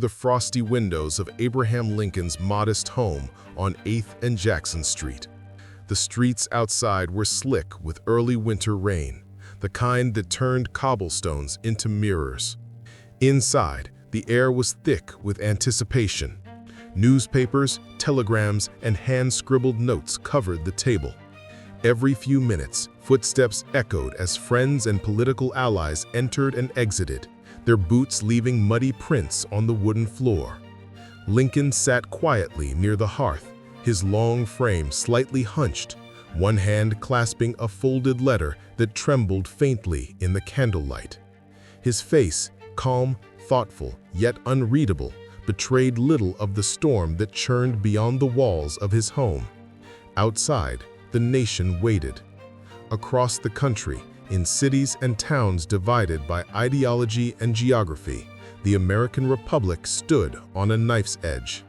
The frosty windows of Abraham Lincoln's modest home on 8th and Jackson Street. The streets outside were slick with early winter rain, the kind that turned cobblestones into mirrors. Inside, the air was thick with anticipation. Newspapers, telegrams, and hand-scribbled notes covered the table. Every few minutes, footsteps echoed as friends and political allies entered and exited, their boots leaving muddy prints on the wooden floor. Lincoln sat quietly near the hearth, his long frame slightly hunched, one hand clasping a folded letter that trembled faintly in the candlelight. His face, calm, thoughtful, yet unreadable, betrayed little of the storm that churned beyond the walls of his home. Outside, the nation waited. Across the country, in cities and towns divided by ideology and geography, the American Republic stood on a knife's edge.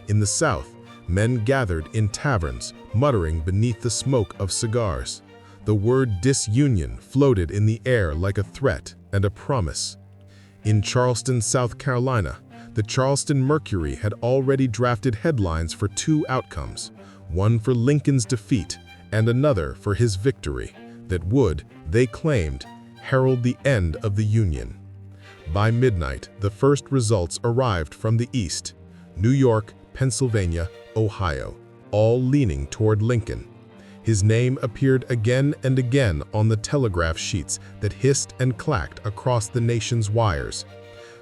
In the South, men gathered in taverns, muttering beneath the smoke of cigars. The word disunion floated in the air like a threat and a promise. In Charleston, South Carolina, the Charleston Mercury had already drafted headlines for two outcomes, one for Lincoln's defeat and another for his victory, that would, they claimed, herald the end of the Union. By midnight, the first results arrived from the East, New York, Pennsylvania, Ohio, all leaning toward Lincoln. His name appeared again and again on the telegraph sheets that hissed and clacked across the nation's wires.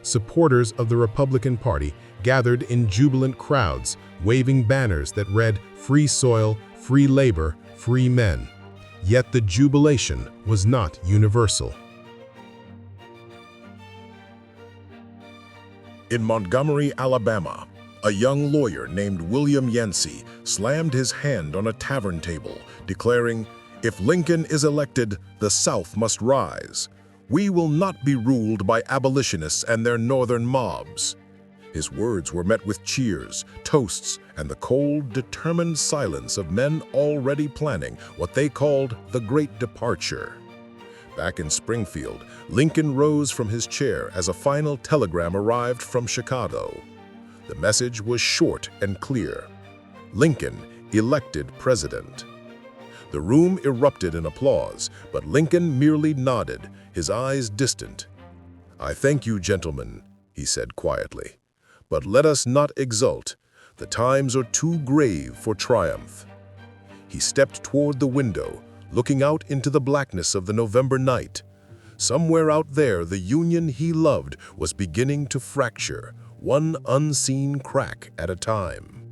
Supporters of the Republican Party gathered in jubilant crowds, waving banners that read, "Free soil, free labor, free men." Yet the jubilation was not universal. In Montgomery, Alabama, a young lawyer named William Yancey slammed his hand on a tavern table, declaring, "If Lincoln is elected, the South must rise. We will not be ruled by abolitionists and their northern mobs." His words were met with cheers, toasts, and the cold, determined silence of men already planning what they called the Great Departure. Back in Springfield, Lincoln rose from his chair as a final telegram arrived from Chicago. The message was short and clear: Lincoln elected president. The room erupted in applause, but Lincoln merely nodded, his eyes distant. "I thank you, gentlemen," he said quietly. "But let us not exult. The times are too grave for triumph." He stepped toward the window, looking out into the blackness of the November night. Somewhere out there, the Union he loved was beginning to fracture, one unseen crack at a time.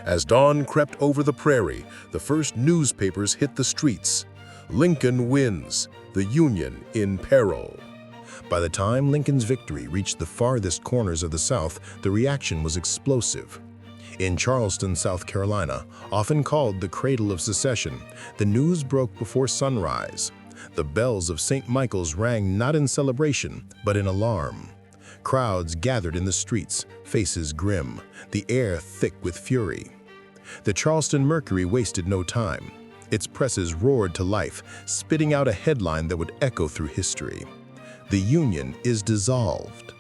As dawn crept over the prairie, the first newspapers hit the streets. "Lincoln wins, the Union in peril." By the time Lincoln's victory reached the farthest corners of the South, the reaction was explosive. In Charleston, South Carolina, often called the cradle of secession, the news broke before sunrise. The bells of St. Michael's rang not in celebration, but in alarm. Crowds gathered in the streets, faces grim, the air thick with fury. The Charleston Mercury wasted no time. Its presses roared to life, spitting out a headline that would echo through history: "The Union is dissolved."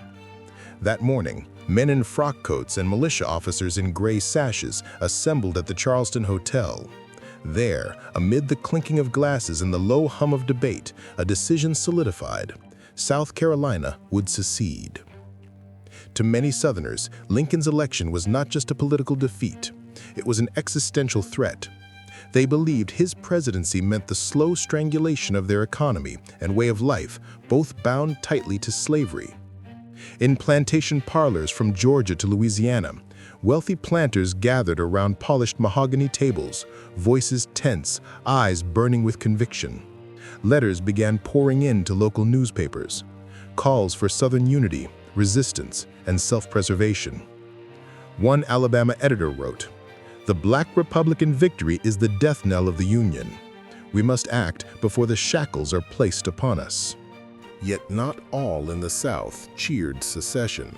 That morning, men in frock coats and militia officers in gray sashes assembled at the Charleston Hotel. There, amid the clinking of glasses and the low hum of debate, a decision solidified: South Carolina would secede. To many Southerners, Lincoln's election was not just a political defeat. It was an existential threat. They believed his presidency meant the slow strangulation of their economy and way of life, both bound tightly to slavery. In plantation parlors from Georgia to Louisiana, wealthy planters gathered around polished mahogany tables, voices tense, eyes burning with conviction. Letters began pouring in to local newspapers, calls for Southern unity, resistance, and self-preservation. One Alabama editor wrote, "The Black Republican victory is the death knell of the Union. We must act before the shackles are placed upon us." Yet not all in the South cheered secession.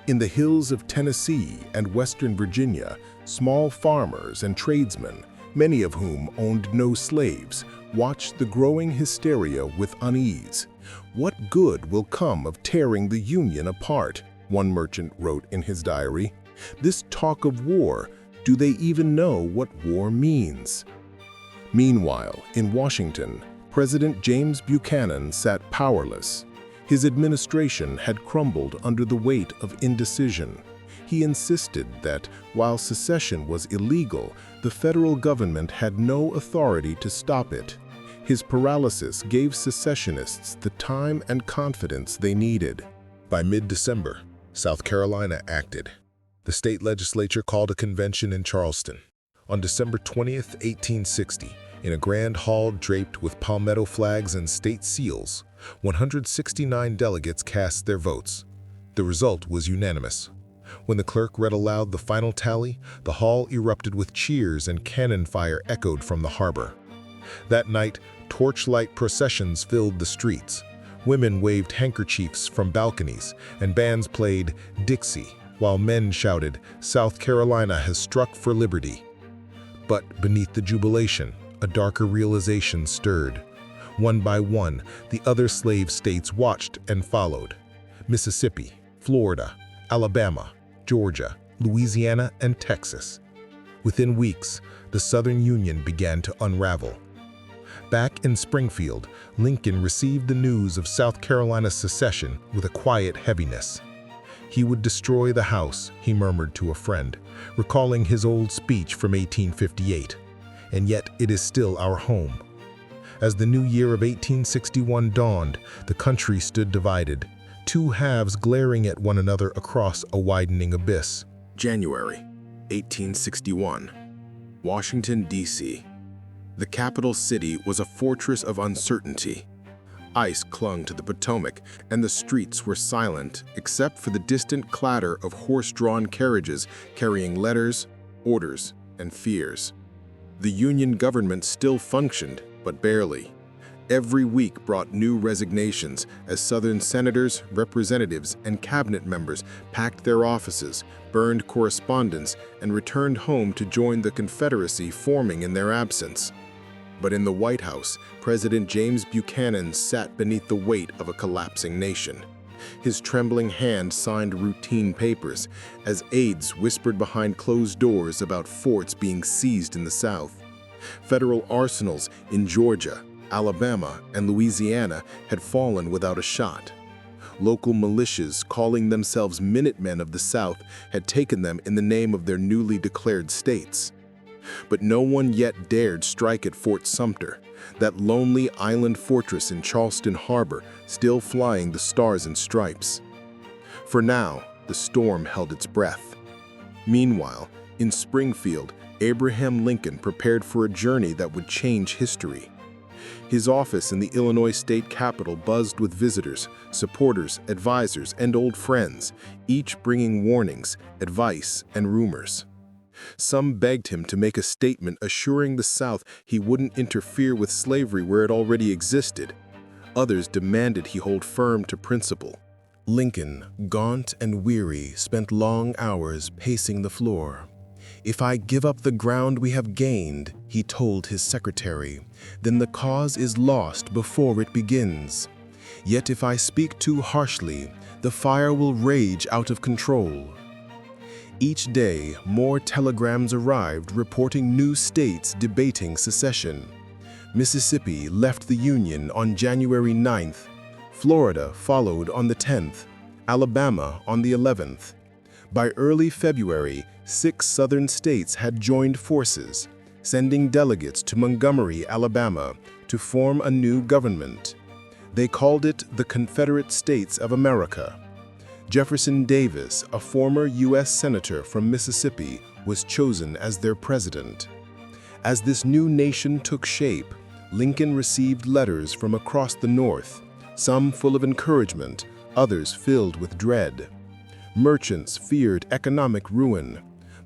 In the hills of Tennessee and Western Virginia, small farmers and tradesmen, many of whom owned no slaves, watched the growing hysteria with unease. What good will come of tearing the Union apart? one merchant wrote in his diary. This talk of war, do they even know what war means? Meanwhile, in Washington, President James Buchanan sat powerless. His administration had crumbled under the weight of indecision. He insisted that, while secession was illegal, the federal government had no authority to stop it. His paralysis gave secessionists the time and confidence they needed. By mid-December, South Carolina acted. The state legislature called a convention in Charleston. On December 20th, 1860, in a grand hall draped with palmetto flags and state seals, 169 delegates cast their votes. The result was unanimous. When the clerk read aloud the final tally, the hall erupted with cheers and cannon fire echoed from the harbor. That night, torchlight processions filled the streets. Women waved handkerchiefs from balconies, and bands played Dixie, while men shouted, "South Carolina has struck for liberty." But beneath the jubilation, a darker realization stirred. One by one, the other slave states watched and followed. Mississippi, Florida, Alabama, Georgia, Louisiana, and Texas. Within weeks, the Southern Union began to unravel. Back in Springfield, Lincoln received the news of South Carolina's secession with a quiet heaviness. "He would destroy the House," he murmured to a friend, recalling his old speech from 1858, "and yet it is still our home." As the new year of 1861 dawned, the country stood divided, two halves glaring at one another across a widening abyss. January 1861, Washington, D.C. The capital city was a fortress of uncertainty. Ice clung to the Potomac, and the streets were silent except for the distant clatter of horse-drawn carriages carrying letters, orders, and fears. The Union government still functioned, but barely. Every week brought new resignations as Southern senators, representatives, and cabinet members packed their offices, burned correspondence, and returned home to join the Confederacy forming in their absence. But in the White House, President James Buchanan sat beneath the weight of a collapsing nation. His trembling hand signed routine papers as aides whispered behind closed doors about forts being seized in the South. Federal arsenals in Georgia, Alabama, and Louisiana had fallen without a shot. Local militias, calling themselves Minutemen of the South, had taken them in the name of their newly declared states. But no one yet dared strike at Fort Sumter, that lonely island fortress in Charleston Harbor, still flying the stars and stripes. For now, the storm held its breath. Meanwhile, in Springfield, Abraham Lincoln prepared for a journey that would change history. His office in the Illinois state capitol buzzed with visitors, supporters, advisors, and old friends, each bringing warnings, advice, and rumors. Some begged him to make a statement assuring the South he wouldn't interfere with slavery where it already existed. Others demanded he hold firm to principle. Lincoln, gaunt and weary, spent long hours pacing the floor. "If I give up the ground we have gained," he told his secretary, "then the cause is lost before it begins. Yet if I speak too harshly, the fire will rage out of control." Each day, more telegrams arrived reporting new states debating secession. Mississippi left the Union on January 9th. Florida followed on the 10th. Alabama on the 11th. By early February, 6 southern states had joined forces, sending delegates to Montgomery, Alabama, to form a new government. They called it the Confederate States of America. Jefferson Davis, a former U.S. Senator from Mississippi, was chosen as their president. As this new nation took shape, Lincoln received letters from across the North, some full of encouragement, others filled with dread. Merchants feared economic ruin.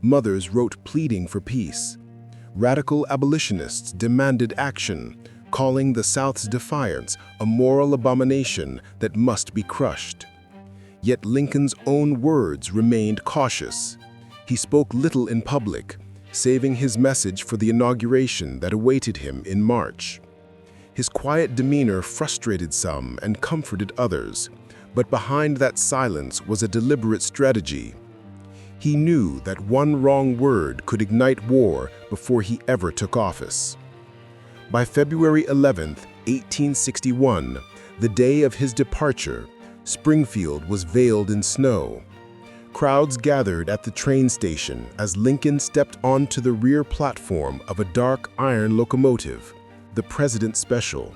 Mothers wrote pleading for peace. Radical abolitionists demanded action, calling the South's defiance a moral abomination that must be crushed. Yet Lincoln's own words remained cautious. He spoke little in public, saving his message for the inauguration that awaited him in March. His quiet demeanor frustrated some and comforted others, But behind that silence was a deliberate strategy. He knew that one wrong word could ignite war before he ever took office. By February 11, 1861, the day of his departure, Springfield was veiled in snow. Crowds gathered at the train station as Lincoln stepped onto the rear platform of a dark iron locomotive, the President's Special.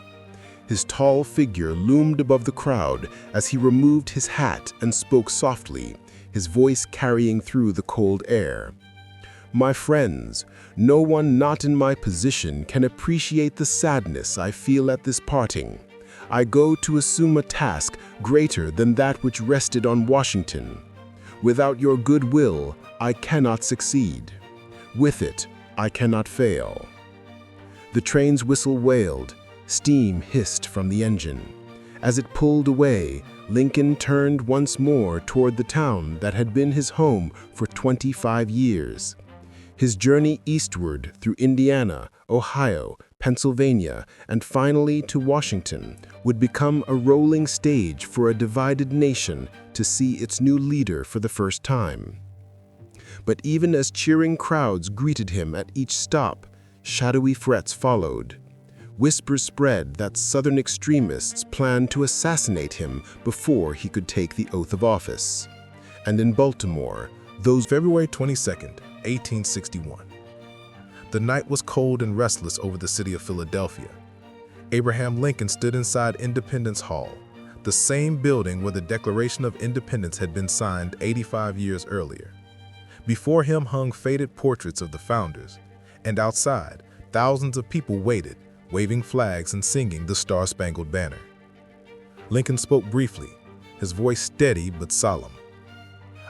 His tall figure loomed above the crowd as he removed his hat and spoke softly, his voice carrying through the cold air. "My friends, no one not in my position can appreciate the sadness I feel at this parting. I go to assume a task greater than that which rested on Washington. Without your goodwill, I cannot succeed. With it, I cannot fail." The train's whistle wailed, steam hissed from the engine. As it pulled away, Lincoln turned once more toward the town that had been his home for 25 years. His journey eastward through Indiana, Ohio, Pennsylvania, and finally to Washington would become a rolling stage for a divided nation to see its new leader for the first time. But even as cheering crowds greeted him at each stop, shadowy threats followed. Whispers spread that Southern extremists planned to assassinate him before he could take the oath of office. And in Baltimore, those February 22nd, 1861. The night was cold and restless over the city of Philadelphia. Abraham Lincoln stood inside Independence Hall, the same building where the Declaration of Independence had been signed 85 years earlier. Before him hung faded portraits of the founders, and outside, thousands of people waited, waving flags and singing the Star-Spangled Banner. Lincoln spoke briefly, his voice steady but solemn.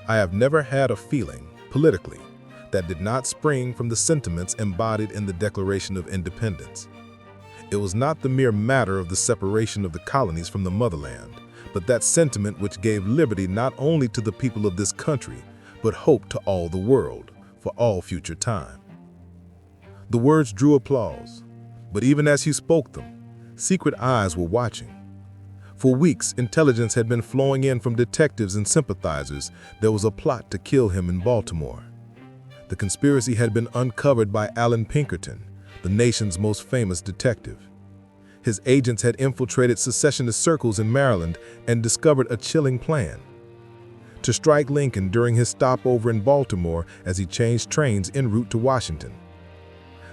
"I have never had a feeling, politically, that did not spring from the sentiments embodied in the Declaration of Independence. It was not the mere matter of the separation of the colonies from the motherland, but that sentiment which gave liberty not only to the people of this country, but hope to all the world, for all future time." The words drew applause, but even as he spoke them, secret eyes were watching. For weeks, intelligence had been flowing in from detectives and sympathizers. There was a plot to kill him in Baltimore. The conspiracy had been uncovered by Allen Pinkerton, the nation's most famous detective. His agents had infiltrated secessionist circles in Maryland and discovered a chilling plan: to strike Lincoln during his stopover in Baltimore as he changed trains en route to Washington.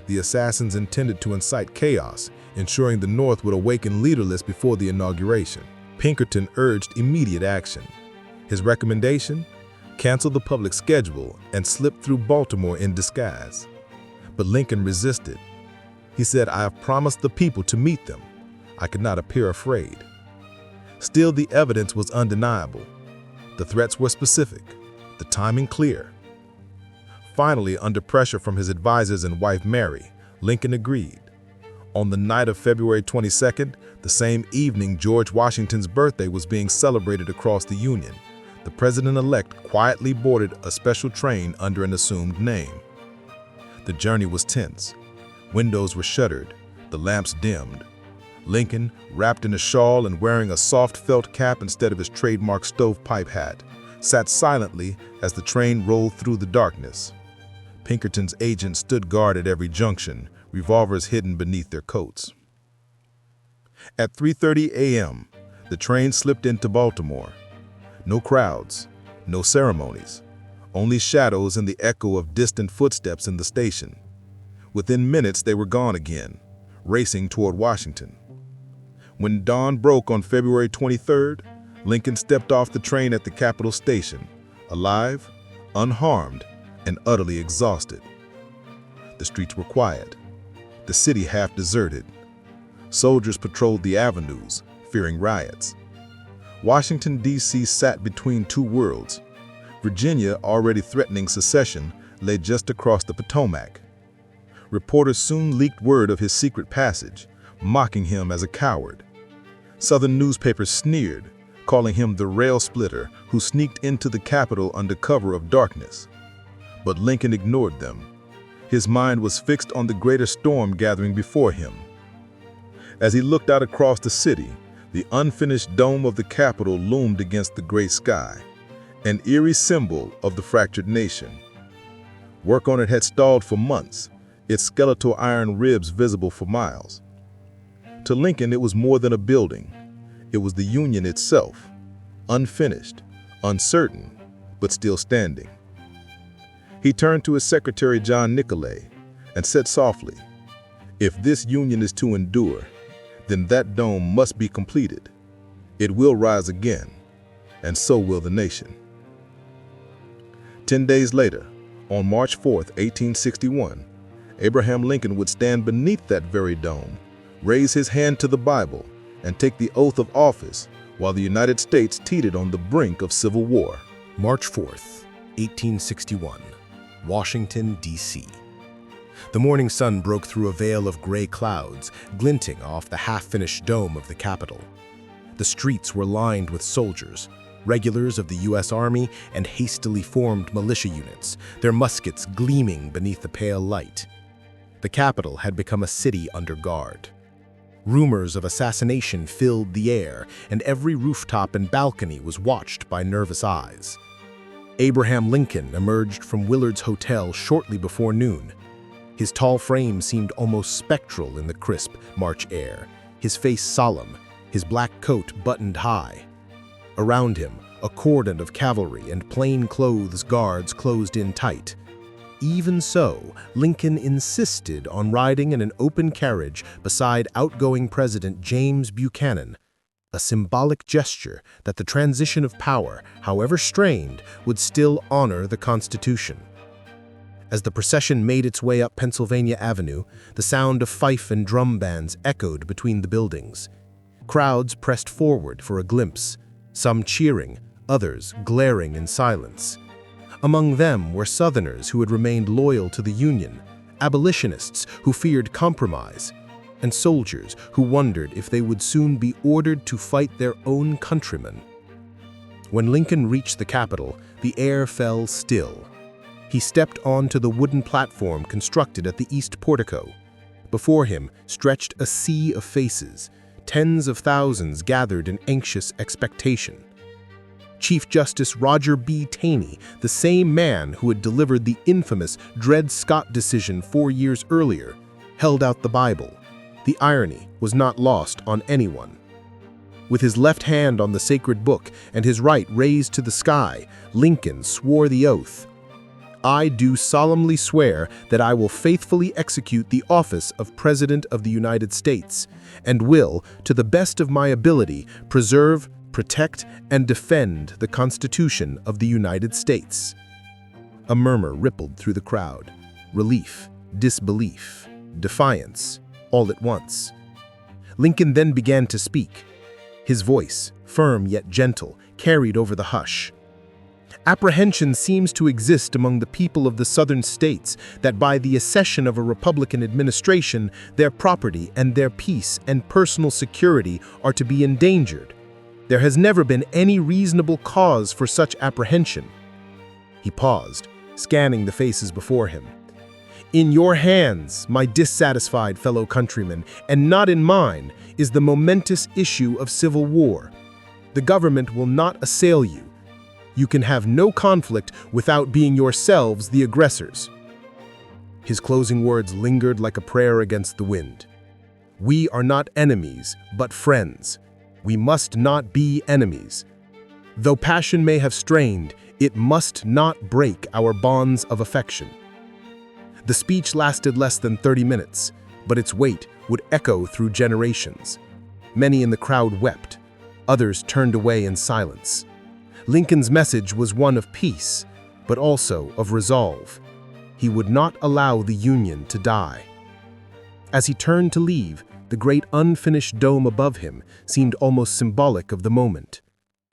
The assassins intended to incite chaos, ensuring the North would awaken leaderless before the inauguration. Pinkerton urged immediate action. His recommendation? Cancel the public schedule and slip through Baltimore in disguise. But Lincoln resisted. He said, "I have promised the people to meet them. I could not appear afraid." Still, the evidence was undeniable. The threats were specific, the timing clear. Finally, under pressure from his advisors and wife Mary, Lincoln agreed. On the night of February 22nd, the same evening George Washington's birthday was being celebrated across the Union, the president-elect quietly boarded a special train under an assumed name. The journey was tense. Windows were shuttered, the lamps dimmed. Lincoln, wrapped in a shawl and wearing a soft felt cap instead of his trademark stovepipe hat, sat silently as the train rolled through the darkness. Pinkerton's agents stood guard at every junction, revolvers hidden beneath their coats. At 3:30 a.m., the train slipped into Baltimore. No crowds, no ceremonies, only shadows and the echo of distant footsteps in the station. Within minutes, they were gone again, racing toward Washington. When dawn broke on February 23rd, Lincoln stepped off the train at the Capitol Station, alive, unharmed, and utterly exhausted. The streets were quiet, the city half deserted. Soldiers patrolled the avenues, fearing riots. Washington, D.C. sat between two worlds. Virginia, already threatening secession, lay just across the Potomac. Reporters soon leaked word of his secret passage, mocking him as a coward. Southern newspapers sneered, calling him the rail splitter who sneaked into the Capitol under cover of darkness. But Lincoln ignored them. His mind was fixed on the greater storm gathering before him. As he looked out across the city, The unfinished dome of the Capitol loomed against the gray sky, an eerie symbol of the fractured nation. Work on it had stalled for months, its skeletal iron ribs visible for miles. To Lincoln, it was more than a building. It was the Union itself, unfinished, uncertain, but still standing. He turned to his secretary, John Nicolay, and said softly, "If this Union is to endure, then that dome must be completed. It will rise again, and so will the nation." 10 days later, on March 4, 1861, Abraham Lincoln would stand beneath that very dome, raise his hand to the Bible, and take the oath of office while the United States teetered on the brink of civil war. March 4th, 1861, Washington, D.C. The morning sun broke through a veil of gray clouds, glinting off the half-finished dome of the Capitol. The streets were lined with soldiers, regulars of the U.S. Army and hastily formed militia units, their muskets gleaming beneath the pale light. The Capitol had become a city under guard. Rumors of assassination filled the air, and every rooftop and balcony was watched by nervous eyes. Abraham Lincoln emerged from Willard's Hotel shortly before noon. His tall frame seemed almost spectral in the crisp March air, his face solemn, his black coat buttoned high. Around him, a cordon of cavalry and plain-clothes guards closed in tight. Even so, Lincoln insisted on riding in an open carriage beside outgoing President James Buchanan, a symbolic gesture that the transition of power, however strained, would still honor the Constitution. As the procession made its way up Pennsylvania Avenue, the sound of fife and drum bands echoed between the buildings. Crowds pressed forward for a glimpse, some cheering, others glaring in silence. Among them were Southerners who had remained loyal to the Union, abolitionists who feared compromise, and soldiers who wondered if they would soon be ordered to fight their own countrymen. When Lincoln reached the Capitol, the air fell still. He stepped onto the wooden platform constructed at the east portico. Before him stretched a sea of faces, tens of thousands gathered in anxious expectation. Chief Justice Roger B. Taney, the same man who had delivered the infamous Dred Scott decision 4 years earlier, held out the Bible. The irony was not lost on anyone. With his left hand on the sacred book and his right raised to the sky, Lincoln swore the oath. "I do solemnly swear that I will faithfully execute the office of President of the United States, and will, to the best of my ability, preserve, protect, and defend the Constitution of the United States." A murmur rippled through the crowd. Relief, disbelief, defiance, all at once. Lincoln then began to speak. His voice, firm yet gentle, carried over the hush. "Apprehension seems to exist among the people of the southern states that by the accession of a Republican administration, their property and their peace and personal security are to be endangered. There has never been any reasonable cause for such apprehension." He paused, scanning the faces before him. "In your hands, my dissatisfied fellow countrymen, and not in mine, is the momentous issue of civil war. The government will not assail you. You can have no conflict without being yourselves the aggressors." His closing words lingered like a prayer against the wind. "We are not enemies, but friends. We must not be enemies. Though passion may have strained, it must not break our bonds of affection." The speech lasted less than 30 minutes, but its weight would echo through generations. Many in the crowd wept. Others turned away in silence. Lincoln's message was one of peace, but also of resolve. He would not allow the Union to die. As he turned to leave, the great unfinished dome above him seemed almost symbolic of the moment.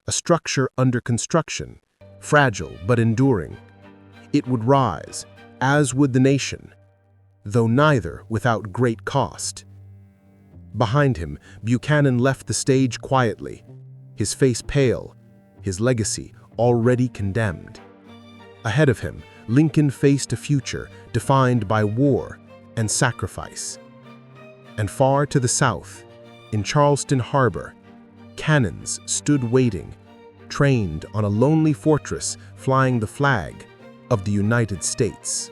A structure under construction, fragile but enduring. It would rise, as would the nation, though neither without great cost. Behind him, Buchanan left the stage quietly, his face pale, his legacy already condemned. Ahead of him, Lincoln faced a future defined by war and sacrifice. And far to the south, in Charleston Harbor, Cannons stood waiting, trained on a lonely fortress flying the flag of the United States.